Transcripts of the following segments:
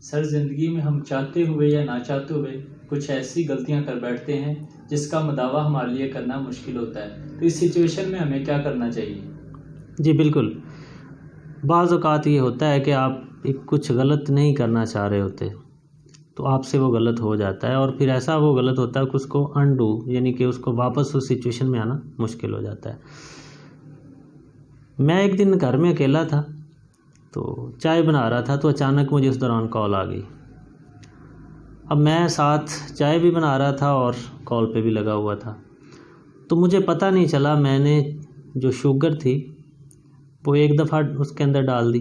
Sir, ज़िंदगी में हम चाहते हुए या ना चाहते हुए कुछ ऐसी गलतियां कर बैठते हैं जिसका मदावा हमारे लिए करना मुश्किल होता है। तो इस सिचुएशन में हमें क्या करना चाहिए? जी बिल्कुल। बाज़ औक़ात ये होता है कि आप एक कुछ गलत नहीं करना चाह रहे होते, तो आपसे वो गलत हो जाता है और फिर ऐसा वो गलत होता है कि उसको अनडू यानी कि उसको वापस उस सिचुएशन में आना मुश्किल हो जाता है। मैं एक दिन घर में अकेला था, तो चाय बना रहा था, तो अचानक मुझे उस दौरान कॉल आ गई। अब मैं साथ चाय भी बना रहा था और कॉल पे भी लगा हुआ था, तो मुझे पता नहीं चला मैंने जो शुगर थी वो एक दफ़ा उसके अंदर डाल दी,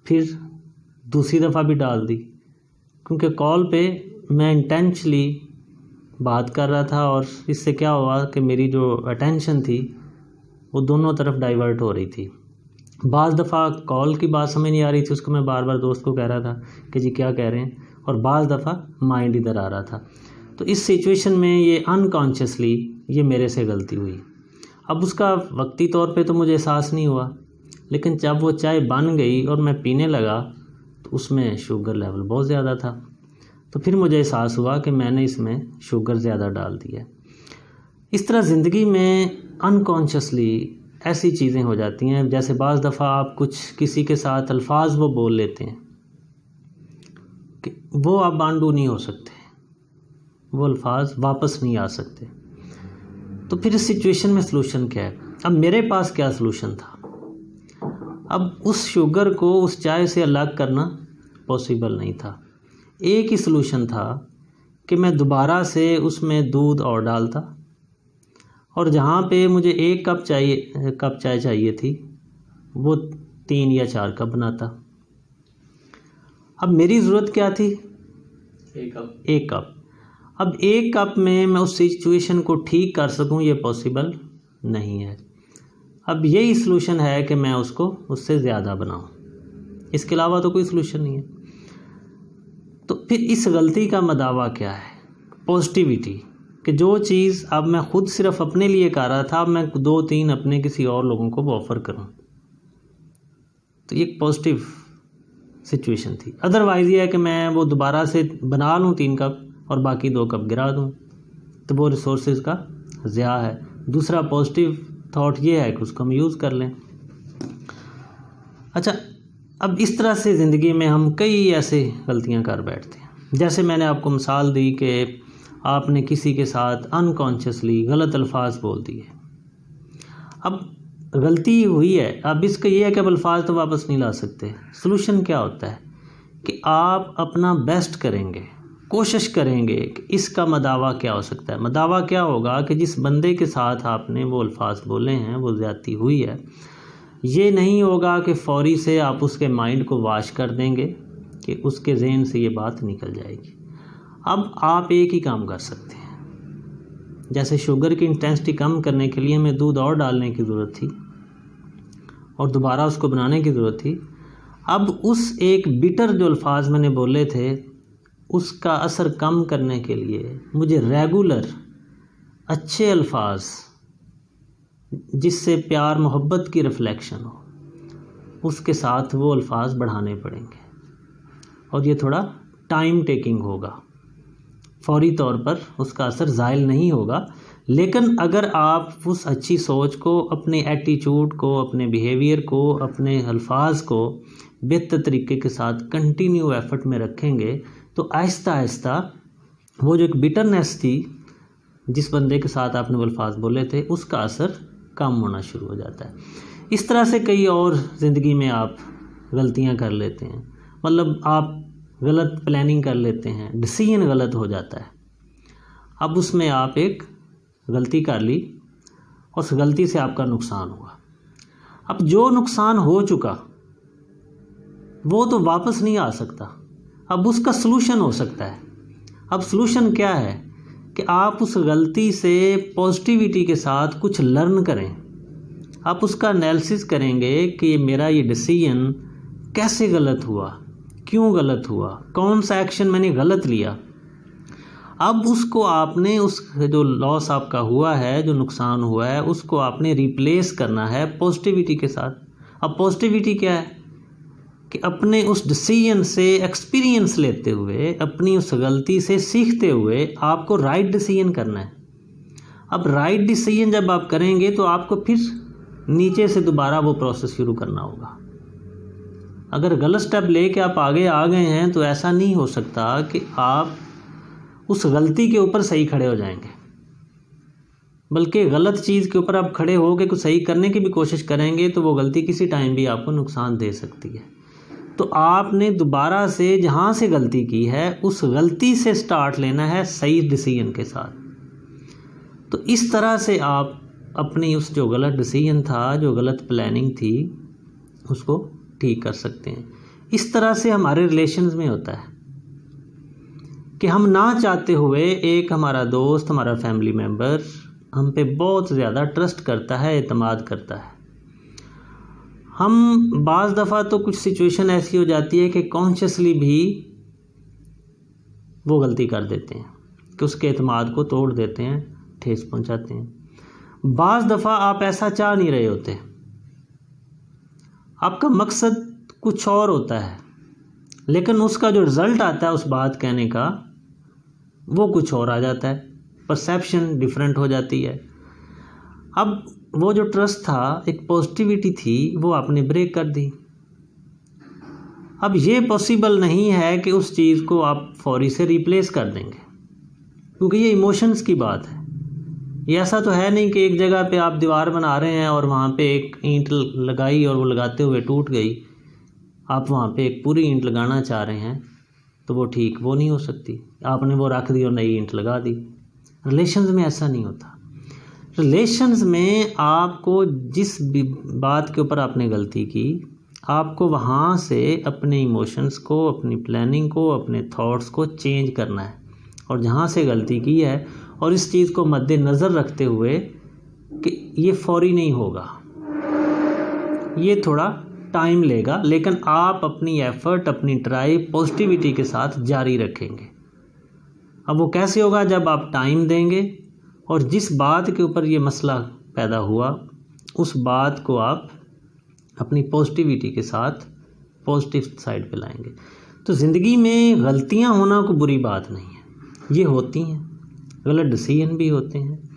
फिर दूसरी दफ़ा भी डाल दी, क्योंकि कॉल पे मैं इंटेंशनली बात कर रहा था और इससे क्या हुआ कि मेरी जो अटेंशन थी वो दोनों तरफ डाइवर्ट हो रही थी। बाज़ दफ़ा कॉल की बात समझ नहीं आ रही थी, उसको मैं बार बार दोस्त को कह रहा था कि जी क्या कह रहे हैं, और बाज़ दफ़ा माइंड इधर आ रहा था। तो इस सिचुएशन में ये अनकॉन्शियसली ये मेरे से गलती हुई। अब उसका वक्ती तौर पे तो मुझे एहसास नहीं हुआ, लेकिन जब वो चाय बन गई और मैं पीने लगा तो उसमें शुगर लेवल बहुत ज़्यादा था। तो फिर मुझे एहसास हुआ कि मैंने इसमें शुगर ज़्यादा डाल दी है। इस तरह ज़िंदगी में अनकॉन्शियसली ऐसी चीज़ें हो जाती हैं, जैसे बाज़ दफ़ा आप कुछ किसी के साथ अल्फाज वो बोल लेते हैं कि वो आप अनडू नहीं हो सकते, वो अल्फाज वापस नहीं आ सकते। तो फिर इस सिचुएशन में सलूशन क्या है? अब मेरे पास क्या सलूशन था? अब उस शुगर को उस चाय से अलग करना पॉसिबल नहीं था। एक ही सलूशन था कि मैं दोबारा से उसमें दूध और डालता, और जहाँ पे मुझे 1 कप चाय चाहिए थी वो 3 या 4 कप बनाता। अब मेरी ज़रूरत क्या थी? 1 कप। अब 1 कप में मैं उस सिचुएशन को ठीक कर सकूं ये पॉसिबल नहीं है। अब यही सलूशन है कि मैं उसको उससे ज़्यादा बनाऊं, इसके अलावा तो कोई सलूशन नहीं है। तो फिर इस गलती का मदावा क्या है? पॉजिटिविटी, कि जो चीज़ अब मैं खुद सिर्फ अपने लिए कर रहा था, अब मैं 2-3 अपने किसी और लोगों को ऑफ़र करूं। तो ये एक पॉजिटिव सिचुएशन थी। अदरवाइज़ ये है कि मैं वो दोबारा से बना लूँ 3 कप और बाकी 2 कप गिरा दूँ, तो वो रिसोर्सेज का ज़िया है। दूसरा पॉजिटिव थॉट ये है कि उसको हम यूज़ कर लें। अच्छा, अब इस तरह से ज़िंदगी में हम कई ऐसे गलतियां कर बैठते हैं। जैसे मैंने आपको मिसाल दी कि आपने किसी के साथ अनकॉन्शियसली गलत अल्फाज बोल दिए। अब गलती हुई है, अब इसका ये है कि अब अल्फाज तो वापस नहीं ला सकते। सलूशन क्या होता है कि आप अपना बेस्ट करेंगे, कोशिश करेंगे कि इसका मदावा क्या हो सकता है। मदावा क्या होगा कि जिस बंदे के साथ आपने वो अल्फाज बोले हैं, वो ज़्यादती हुई है, ये नहीं होगा कि फ़ौरी से आप उसके माइंड को वाश कर देंगे कि उसके जहन से ये बात निकल जाएगी। अब आप एक ही काम कर सकते हैं। जैसे शुगर की इंटेंसिटी कम करने के लिए हमें दूध और डालने की ज़रूरत थी और दोबारा उसको बनाने की ज़रूरत थी। अब उस एक बिटर जो अल्फाज मैंने बोले थे उसका असर कम करने के लिए मुझे रेगुलर अच्छे अल्फाज जिससे प्यार मोहब्बत की रिफ्लेक्शन हो, उसके साथ वो अल्फाज बढ़ाने पड़ेंगे, और ये थोड़ा टाइम टेकिंग होगा। फौरी तौर पर उसका असर ज़ायल नहीं होगा, लेकिन अगर आप उस अच्छी सोच को, अपने एटीट्यूड को, अपने बिहेवियर को, अपने अल्फाज को बेहतर तरीके के साथ कंटिन्यू एफर्ट में रखेंगे, तो आहिस्ता आहिस्ता वो जो एक बिटरनेस थी जिस बंदे के साथ आपने वो अल्फाज बोले थे, उसका असर कम होना शुरू हो जाता है। इस तरह से कई और ज़िंदगी में आप गलतियां कर लेते हैं। मतलब आप गलत प्लानिंग कर लेते हैं, डिसीजन गलत हो जाता है। अब उसमें आप एक गलती कर ली, उस गलती से आपका नुकसान हुआ। अब जो नुकसान हो चुका वो तो वापस नहीं आ सकता। अब उसका सलूशन हो सकता है। अब सलूशन क्या है कि आप उस गलती से पॉजिटिविटी के साथ कुछ लर्न करें। आप उसका एनालिसिस करेंगे कि मेरा ये डिसीजन कैसे गलत हुआ, क्यों गलत हुआ, कौन सा एक्शन मैंने गलत लिया। अब उसको आपने उस जो लॉस आपका हुआ है, जो नुकसान हुआ है, उसको आपने रिप्लेस करना है पॉजिटिविटी के साथ। अब पॉजिटिविटी क्या है कि अपने उस डिसीजन से एक्सपीरियंस लेते हुए, अपनी उस गलती से सीखते हुए आपको राइट डिसीजन करना है। अब राइट डिसीजन जब आप करेंगे तो आपको फिर नीचे से दोबारा वो प्रोसेस शुरू करना होगा। अगर गलत स्टेप लेके आप आगे आ गए हैं तो ऐसा नहीं हो सकता कि आप उस गलती के ऊपर सही खड़े हो जाएंगे, बल्कि गलत चीज़ के ऊपर आप खड़े हो के कुछ सही करने की भी कोशिश करेंगे तो वो गलती किसी टाइम भी आपको नुकसान दे सकती है। तो आपने दोबारा से जहाँ से गलती की है उस गलती से स्टार्ट लेना है सही डिसीजन के साथ। तो इस तरह से आप अपनी उस जो गलत डिसीजन था, जो गलत प्लानिंग थी, उसको ठीक कर सकते हैं। इस तरह से हमारे रिलेशंस में होता है कि हम ना चाहते हुए एक हमारा दोस्त, हमारा फैमिली मेम्बर हम पे बहुत ज़्यादा ट्रस्ट करता है, एतमाद करता है। हम बाज़ दफ़ा तो कुछ सिचुएशन ऐसी हो जाती है कि कॉन्शियसली भी वो गलती कर देते हैं कि उसके एतमाद को तोड़ देते हैं, ठेस पहुंचाते हैं। बाज़ दफ़ा आप ऐसा चाह नहीं रहे होते, आपका मकसद कुछ और होता है, लेकिन उसका जो रिज़ल्ट आता है उस बात कहने का वो कुछ और आ जाता है, परसेप्शन डिफरेंट हो जाती है। अब वो जो ट्रस्ट था, एक पॉजिटिविटी थी, वो आपने ब्रेक कर दी। अब ये पॉसिबल नहीं है कि उस चीज़ को आप फौरी से रिप्लेस कर देंगे, क्योंकि ये इमोशंस की बात है। ये ऐसा तो है नहीं कि एक जगह पे आप दीवार बना रहे हैं और वहाँ पे एक ईंट लगाई और वो लगाते हुए टूट गई, आप वहाँ पे एक पूरी ईंट लगाना चाह रहे हैं तो वो वो नहीं हो सकती। आपने वो रख दी और नई ईंट लगा दी। रिलेशंस में ऐसा नहीं होता। रिलेशंस में आपको जिस भी बात के ऊपर आपने गलती की, आपको वहाँ से अपने इमोशंस को, अपनी प्लानिंग को, अपने थॉट्स को चेंज करना है। और जहाँ से गलती की है और इस चीज़ को मद्देनज़र रखते हुए कि ये फौरी नहीं होगा, ये थोड़ा टाइम लेगा, लेकिन आप अपनी एफ़र्ट, अपनी ट्राई पॉजिटिविटी के साथ जारी रखेंगे। अब वो कैसे होगा? जब आप टाइम देंगे और जिस बात के ऊपर ये मसला पैदा हुआ उस बात को आप अपनी पॉजिटिविटी के साथ पॉजिटिव साइड पे लाएंगे। तो ज़िंदगी में गलतियां होना कोई बुरी बात नहीं है, ये होती हैं, गलत डिसीजन भी होते हैं।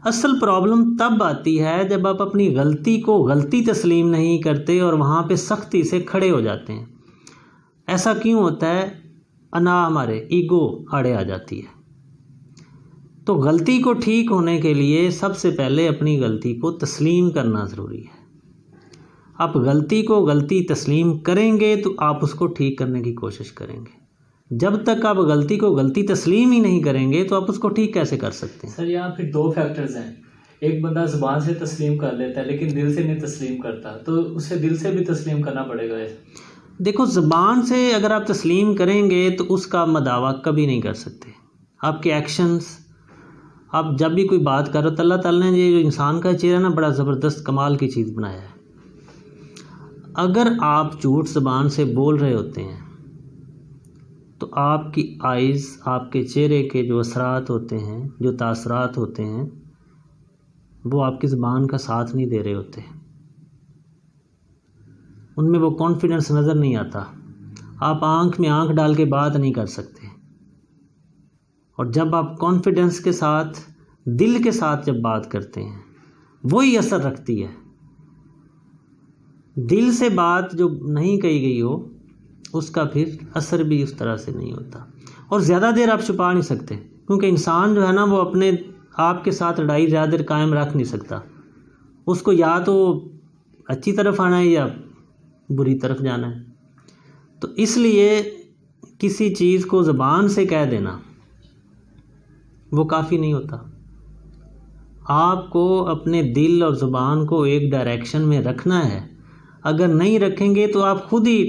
असल प्रॉब्लम तब आती है जब आप अपनी गलती को गलती तस्लीम नहीं करते और वहाँ पे सख्ती से खड़े हो जाते हैं। ऐसा क्यों होता है? अना, हमारे ईगो आड़े आ जाती है। तो गलती को ठीक होने के लिए सबसे पहले अपनी गलती को तस्लीम करना ज़रूरी है। आप गलती को गलती तस्लीम करेंगे तो आप उसको ठीक करने की कोशिश करेंगे। जब तक आप गलती को गलती तस्लीम ही नहीं करेंगे तो आप उसको ठीक कैसे कर सकते हैं? सर, यहाँ फिर दो फैक्टर्स हैं। एक बंदा ज़ुबान से तस्लीम कर लेता है लेकिन दिल से नहीं तस्लीम करता, तो उसे दिल से भी तस्लीम करना पड़ेगा। देखो, ज़ुबान से अगर आप तस्लीम करेंगे तो उसका मदावा कभी नहीं कर सकते। आपके एक्शंस, आप जब भी कोई बात कर रहे हो, अल्लाह ताला ने ये जो इंसान का चेहरा ना बड़ा ज़बरदस्त कमाल की चीज़ बनाया है। अगर आप झूठ ज़बान से बोल रहे होते हैं तो आपकी आइज़, आपके चेहरे के जो असरात होते हैं, जो तासरात होते हैं, वो आपकी ज़बान का साथ नहीं दे रहे होते। उनमें वो कॉन्फिडेंस नज़र नहीं आता। आप आंख में आंख डाल के बात नहीं कर सकते। और जब आप कॉन्फिडेंस के साथ, दिल के साथ जब बात करते हैं, वही असर रखती है। दिल से बात जो नहीं कही गई हो उसका फिर असर भी उस तरह से नहीं होता। और ज़्यादा देर आप छुपा नहीं सकते, क्योंकि इंसान जो है ना वो अपने आपके साथ लड़ाई ज़्यादा देर कायम रख नहीं सकता। उसको या तो अच्छी तरफ आना है या बुरी तरफ जाना है। तो इसलिए किसी चीज़ को ज़बान से कह देना वो काफ़ी नहीं होता। आपको अपने दिल और ज़ुबान को एक डायरेक्शन में रखना है। अगर नहीं रखेंगे तो आप खुद ही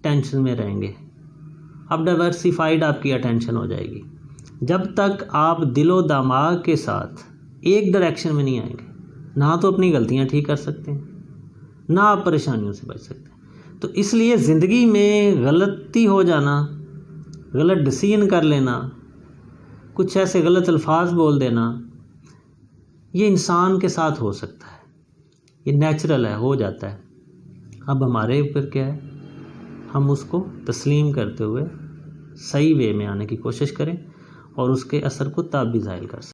टेंशन में रहेंगे। अब डाइवर्सिफाइड आपकी अटेंशन हो जाएगी। जब तक आप दिलो दिमाग के साथ एक डायरेक्शन में नहीं आएंगे, ना तो अपनी गलतियां ठीक कर सकते हैं, ना आप परेशानियों से बच सकते हैं। तो इसलिए ज़िंदगी में गलती हो जाना, गलत डिसीजन कर लेना, कुछ ऐसे गलत अल्फाज बोल देना, ये इंसान के साथ हो सकता है, ये नेचुरल है, हो जाता है। अब हमारे ऊपर क्या है? हम उसको तस्लीम करते हुए सही वे में आने की कोशिश करें और उसके असर को तब भी ज़ाहिर कर सकें।